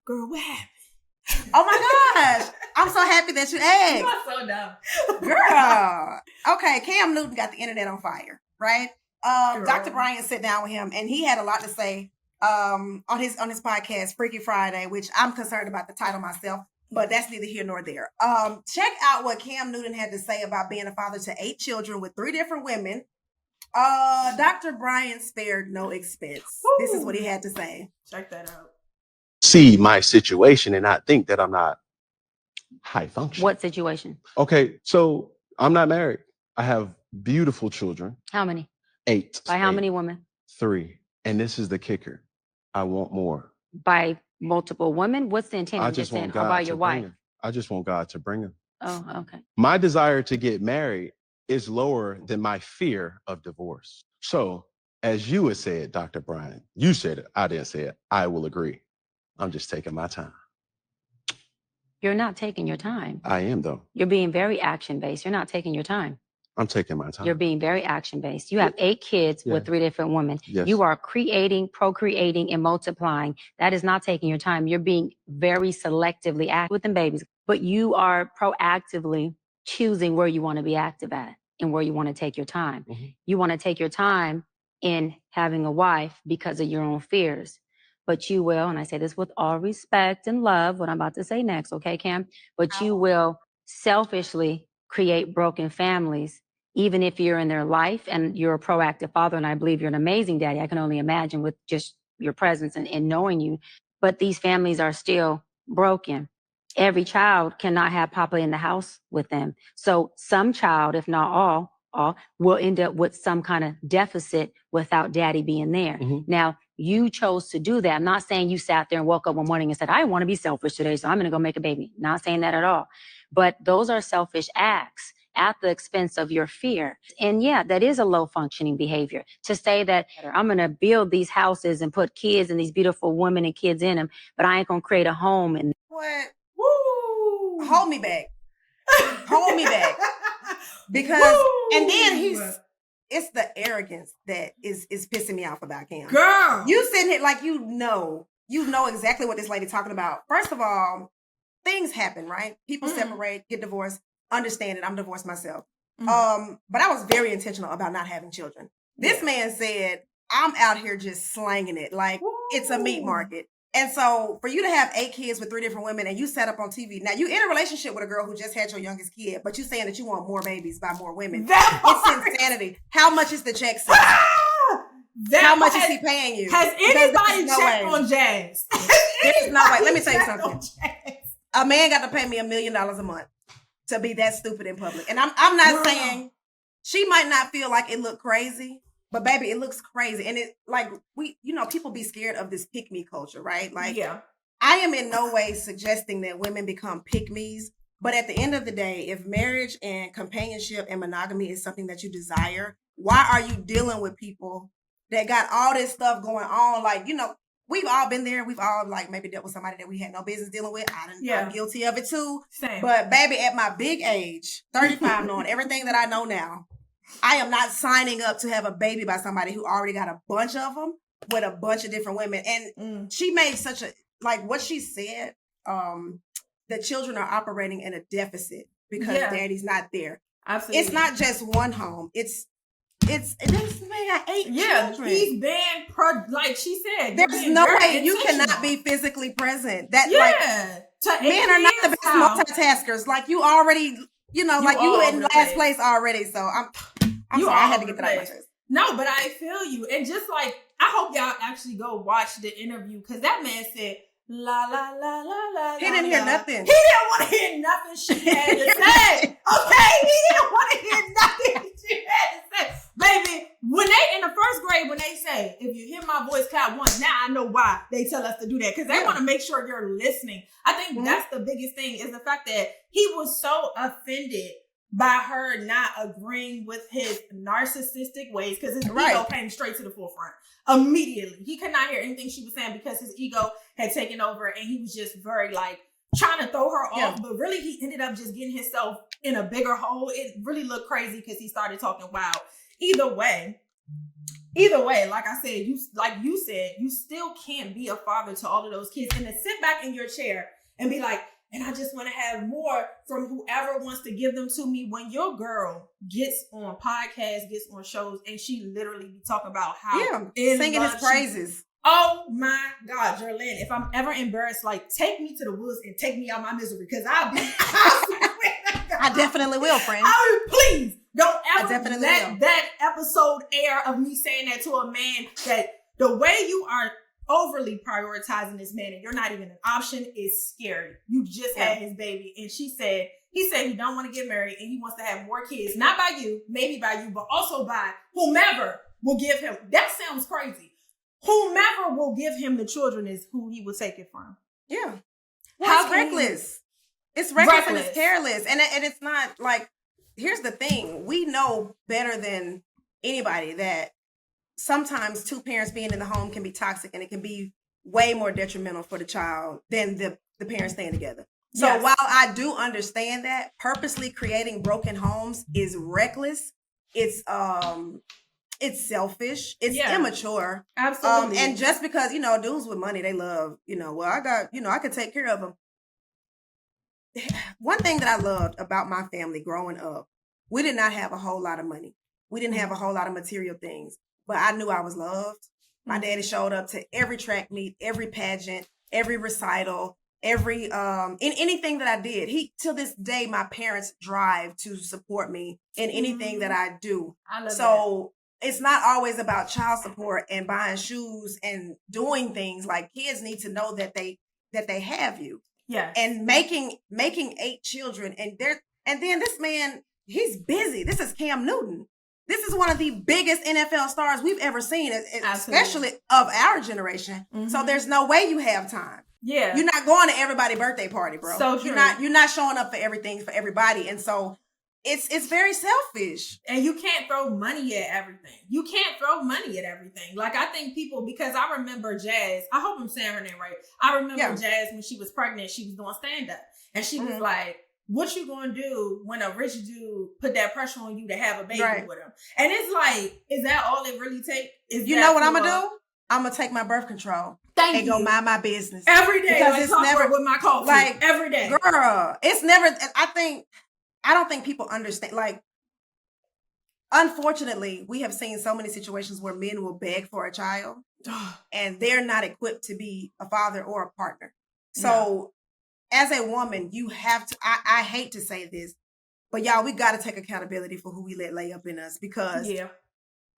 girl, what happened? Oh my gosh. I'm so happy that you asked. You are so dumb. Girl. Okay, Cam Newton got the internet on fire, right? Dr. Bryant sat down with him and he had a lot to say on his podcast, Freaky Friday, which I'm concerned about the title myself, but that's neither here nor there. Check out what Cam Newton had to say about being a father to 8 children with 3 different women. Dr. Bryant spared no expense. Woo. This is what he had to say. Check that out. See my situation and not think that I'm not high function. What situation? Okay, so I'm not married. I have beautiful children. How many? 8. By how many women? 3. And this is the kicker. I want more. By multiple women? What's the intent? I just want God about to your bring wife? them. I just want God to bring them. Oh, okay. My desire to get married is lower than my fear of divorce. So, as you had said, Dr. Bryant, you said it. I didn't say it. I will agree. I'm just taking my time. You're not taking your time. I am, though. You're being very action-based. You're not taking your time. I'm taking my time. You're being very action-based. You have 8 kids with 3 different women. Yes. You are creating, procreating, and multiplying. That is not taking your time. You're being very selectively active with them babies, but you are proactively choosing where you want to be active at and where you want to take your time. Mm-hmm. You want to take your time in having a wife because of your own fears. But you will, and I say this with all respect and love, what I'm about to say next, okay, Cam? But you will selfishly create broken families, even if you're in their life and you're a proactive father, and I believe you're an amazing daddy. I can only imagine with just your presence and knowing you. But these families are still broken. Every child cannot have Papa in the house with them. So some child, if not all will end up with some kind of deficit without daddy being there. Mm-hmm. Now, you chose to do that. I'm not saying you sat there and woke up one morning and said, I want to be selfish today, so I'm going to go make a baby. Not saying that at all. But those are selfish acts at the expense of your fear. And yeah, that is a low functioning behavior to say that I'm going to build these houses and put kids and these beautiful women and kids in them, but I ain't going to create a home. And what? Woo! Hold me back. Hold me back. Because, Woo! And then it's the arrogance that is pissing me off about Cam. Girl! You sitting here like you know exactly what this lady talking about. First of all, things happen, right? People separate, get divorced. Understand it. I'm divorced myself. But I was very intentional about not having children. This man said, I'm out here just slanging it like it's a meat market. And so for you to have 8 kids with 3 different women and you sat up on TV. Now you in a relationship with a girl who just had your youngest kid, but you saying that you want more babies by more women. It's insanity. How much is the check? How much is he paying you? Has anybody checked on Jazz? There's no way. Let me tell you something. A man got to pay me $1 million a month to be that stupid in public. And I'm not saying she might not feel like it looked crazy. But baby, it looks crazy. And it like people be scared of this pick-me culture, right? Like I am in no way suggesting that women become pick-me's, but at the end of the day, if marriage and companionship and monogamy is something that you desire, why are you dealing with people that got all this stuff going on? Like, we've all been there. We've all like maybe dealt with somebody that we had no business dealing with. I'm guilty of it too. Same. But baby, at my big age, 35, knowing everything that I know now, I am not signing up to have a baby by somebody who already got a bunch of them with a bunch of different women. And she made such a, like what she said, the children are operating in a deficit because daddy's not there. Absolutely. It's not just one home. This man got 8 children. He's been, like she said. There's no way you cannot be physically present. Men are not the best multitaskers. Like you already, you in last place already. So I'm sorry, I had to get that out of my chest. No, but I feel you. And just like, I hope y'all actually go watch the interview because that man said, la, la, la, la, la. He didn't hear nothing. He didn't want to hear nothing she had to say. Okay? He didn't want to hear nothing she had to say. Baby, when they in the first grade, when they say, if you hear my voice count once, now I know why they tell us to do that. Because they want to make sure you're listening. I think that's the biggest thing is the fact that he was so offended by her not agreeing with his narcissistic ways because his ego came straight to the forefront immediately. He could not hear anything she was saying because his ego had taken over and he was just very like trying to throw her off. But really he ended up just getting himself in a bigger hole. It really looked crazy because he started talking wild. Either way, either way, like I said, you still can't be a father to all of those kids, and to sit back in your chair and be like, and I just want to have more from whoever wants to give them to me. When your girl gets on podcasts, gets on shows, and she literally be talking about how singing his praises. Oh my God, Jerrilyn, if I'm ever embarrassed, like, take me to the woods and take me out my misery, because I definitely will, friend. Please don't ever let that episode air of me saying that to a man, that the way you are overly prioritizing this man and you're not even an option is scary. You just had his baby, and he said he don't want to get married and he wants to have more kids, not by you, maybe by you, but also by whomever will give him. That sounds crazy. Whomever will give him the children is who he will take it from. Yeah. Well, it's reckless. It's reckless and it's careless. And it's not like, here's the thing. We know better than anybody that sometimes two parents being in the home can be toxic, and it can be way more detrimental for the child than the parents staying together. So while I do understand that, purposely creating broken homes is reckless. It's selfish. It's immature. Absolutely. And just because, dudes with money, they love, I could take care of them. One thing that I loved about my family growing up, we did not have a whole lot of money. We didn't have a whole lot of material things, but I knew I was loved. My daddy showed up to every track meet, every pageant, every recital, every in anything that I did. Till this day, my parents drive to support me in anything that I do. I love that. It's not always about child support and buying shoes and doing things. Like, kids need to know that they have you. Yeah. And making 8 children, and then this man, he's busy. This is Cam Newton. This is one of the biggest NFL stars we've ever seen, especially of our generation. Mm-hmm. So there's no way you have time. Yeah. You're not going to everybody's birthday party, bro. So true. You're not showing up for everything for everybody. And so it's very selfish. And you can't throw money at everything. Like, I think people, because I remember Jazz, I hope I'm saying her name right. I remember Jazz, when she was pregnant, she was doing stand-up. And she was like, what you gonna do when a rich dude put that pressure on you to have a baby with him? And it's like, is that all it really takes? You know what I'm gonna do? I'm gonna take my birth control and go mind my business every day. Because like, it's never with my coffee. Like, every day, girl. It's never. I don't think people understand. Like, unfortunately, we have seen so many situations where men will beg for a child, and they're not equipped to be a father or a partner. So, as a woman, you have to. I hate to say this, but y'all, we got to take accountability for who we let lay up in us, because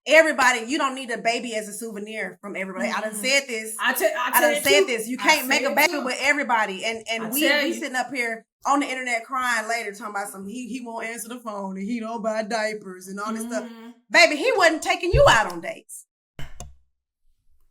everybody, you don't need a baby as a souvenir from everybody. I done said this. I done said this. You can't make a baby with everybody, and we sitting up here on the internet crying later, talking about he won't answer the phone and he don't buy diapers and all this stuff. Baby, he wasn't taking you out on dates.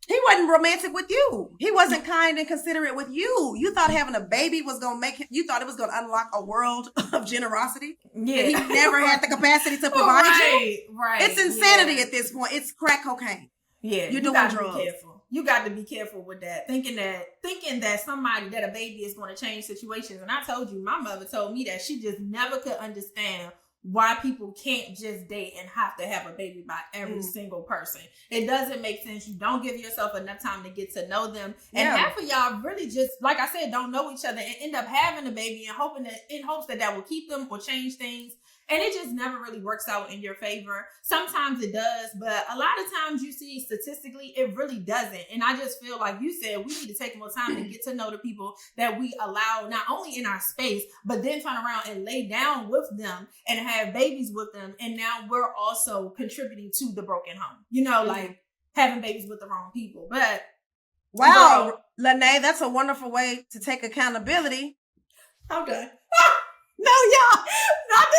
He wasn't romantic with you. He wasn't kind and considerate with you. You thought having a baby was going to make him, you thought it was going to unlock a world of generosity. Yeah. He never had the capacity to provide you. Right. It's insanity at this point. It's crack cocaine. Yeah. You're doing drugs. Be careful. You got to be careful with that. Thinking that a baby is going to change situations. And I told you, my mother told me that she just never could understand why people can't just date and have to have a baby by every single person. It doesn't make sense. You don't give yourself enough time to get to know them. And half of y'all really just, like I said, don't know each other and end up having a baby and in hopes that will keep them or change things. And it just never really works out in your favor. Sometimes it does, but a lot of times you see statistically, it really doesn't. And I just feel like you said, we need to take more time to get to know the people that we allow, not only in our space, but then turn around and lay down with them and have babies with them. And now we're also contributing to the broken home, like having babies with the wrong people. But wow, Lynee, that's a wonderful way to take accountability. I'm done. No, y'all, not the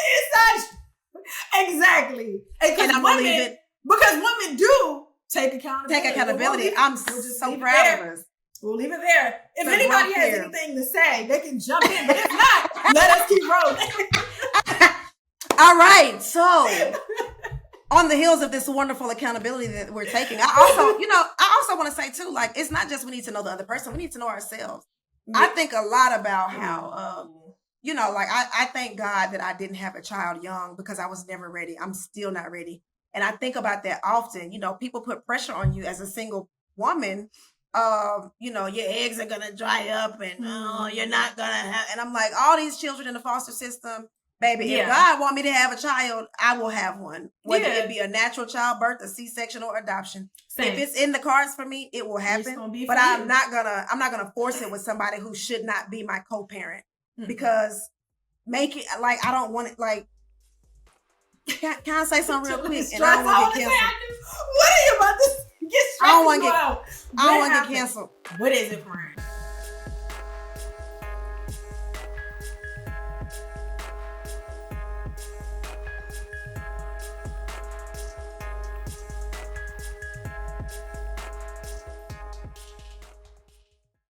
inside. Exactly. And I'm women, leave it because women do take accountability. I'm so proud of us. We'll leave it there. If anybody has anything to say, they can jump in. But if not, let us keep rolling. All right. So, on the heels of this wonderful accountability that we're taking, I also want to say too, like, it's not just we need to know the other person. We need to know ourselves. Yeah. I think a lot about how. I thank God that I didn't have a child young because I was never ready. I'm still not ready. And I think about that often. You know, people put pressure on you as a single woman. You know, your eggs are gonna dry up, and you're not gonna have. And I'm like, all these children in the foster system, baby. If God want me to have a child, I will have one. Whether it be a natural childbirth, a C-section, or adoption. Same. If it's in the cards for me, it will happen. But I'm not gonna force it with somebody who should not be my co-parent, because make it like I don't want it like. Can I say something real quick? And I don't want to get canceled. What are you about to get stressed? I don't want to get canceled. What is it, friend?